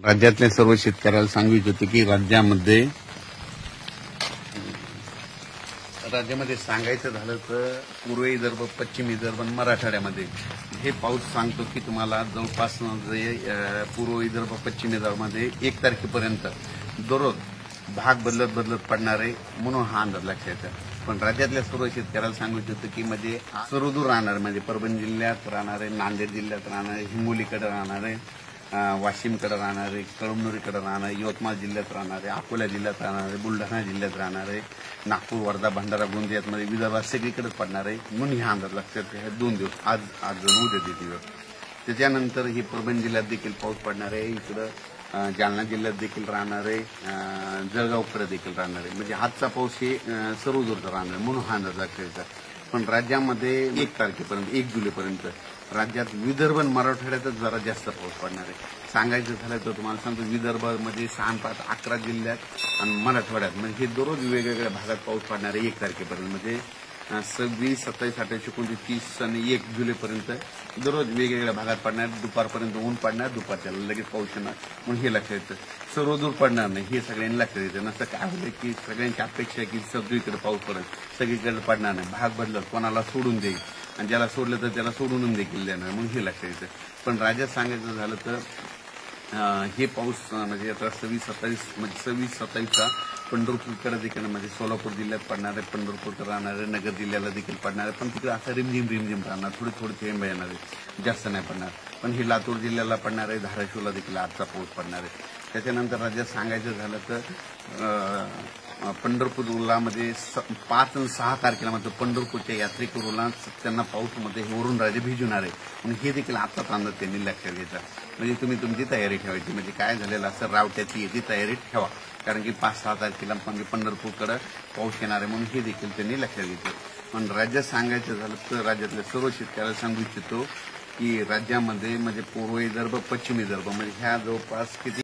राज्यातल्या सर्व शेतकऱ्याला सांगू इच्छितो की राज्यामध्ये सांगायचं झालं तर पूर्व विदर्भ, पश्चिम विदर्भ आणि मराठवाड्यामध्ये हे पाऊस सांगतो की तुम्हाला जवळपास पूर्व विदर्भ, पश्चिम विदर्भामध्ये 1 तारखेपर्यंत दररोज भाग बदलत पडणार आहे म्हणून हा अंदाज लक्षात येतो। पण राज्यातल्या सर्व शेतकऱ्याला सांगू इच्छितो की म्हणजे सर्वदूर राहणार, म्हणजे परभणी जिल्ह्यात राहणार आहे, नांदेड जिल्ह्यात राहणार आहे, हिंगोलीकडे राहणार आहे, वाशिमकडे राहणार आहे, कळमनुरीकडे राहणार आहे, यवतमाळ जिल्ह्यात राहणार आहे, अकोला जिल्ह्यात राहणार आहे, बुलढाणा जिल्ह्यात राहणार आहे, नागपूर, वर्धा, भंडारा, गोंदियामध्ये विदर्भात सगळीकडेच पडणार आहे म्हणून हा अंदाज लक्षात हे 2 दिवस आज उद्या दिवस। त्याच्यानंतर ही परभणी जिल्ह्यात देखील पाऊस पडणार आहे, इकडं जालना जिल्ह्यात देखील राहणार आहे, जळगावकडे देखील राहणार आहे। म्हणजे आजचा पाऊस हे सर्व दूर राहणार आहे म्हणून हा अंदाज लक्षात येतो। पण राज्यामध्ये 1 तारखेपर्यंत 1 जुलैपर्यंत राज्यात विदर्भ आणि मराठवाड्यातच जरा जास्त पाऊस पडणार आहे। सांगायचं झालं तर तुम्हाला सांगतो विदर्भामध्ये 6-5-11 जिल्ह्यात आणि मराठवाड्यात म्हणजे हे दररोज वेगवेगळ्या भागात पाऊस पडणार आहे 1 तारखेपर्यंत। म्हणजे 26, 27, 28, 29, 30 आणि 1 जुलैपर्यंत दररोज वेगवेगळ्या भागात पडणार, दुपारपर्यंत ऊन पडणार, दुपारच्या लगेच पाऊस येणार म्हणून हे लक्षात येतं। सर्व दूर पडणार नाही हे सगळ्यांनी लक्षात येतं। नसतं काय होतं की सगळ्यांची अपेक्षा आहे की सगळीकडे पाऊस पडेल, सगळीकडे पडणार नाही, भाग बदलत कोणाला सोडून देईल आणि ज्याला सोडलं तर त्याला सोडून देखील देणार म्हणून हे लक्षात येतं। पण राज्यात सांगायचं झालं तर हे पाऊस म्हणजे आता 26-27 म्हणजे 26-27चा पंढरपूरकडे देखील म्हणजे सोलापूर जिल्ह्यात पडणार आहे, पंढरपूरकडे राहणार आहे, नगर जिल्ह्याला देखील पडणार आहे, पण तिकडे असं रिमझिम राहणार, थोडे थेंब येणार आहे, जास्त नाही पडणार। पण हे लातूर जिल्ह्याला पडणार आहे, धाराशिवला देखील आजचा पाऊस पडणार आहे। त्याच्यानंतर राज्यात सांगायचं झालं तर पंढरपूरला म्हणजे 5 आणि 6 तारखेला म्हणजे पंढरपूरच्या यात्रेकरूला त्यांना पाऊसमध्ये वरून राजे भिजवणार आहे म्हणून हे देखील आत्ताच अंदाज त्यांनी लक्षात घ्यायचा। म्हणजे तुम्ही तुमची तयारी ठेवायची, म्हणजे काय झालेलं असं रावट्याची याची तयारी ठेवा, कारण की 5-6 तारखेला म्हणजे पंढरपूरकडे पाऊस येणार आहे म्हणून हे देखील त्यांनी लक्षात घेतलं। पण राज्यात सांगायचं झालं तर राज्यातल्या सर्व शेतकऱ्याला सांगू इच्छितो की राज्यामध्ये म्हणजे पूर्व विदर्भ, पश्चिम विदर्भ म्हणजे ह्या जवळपास किती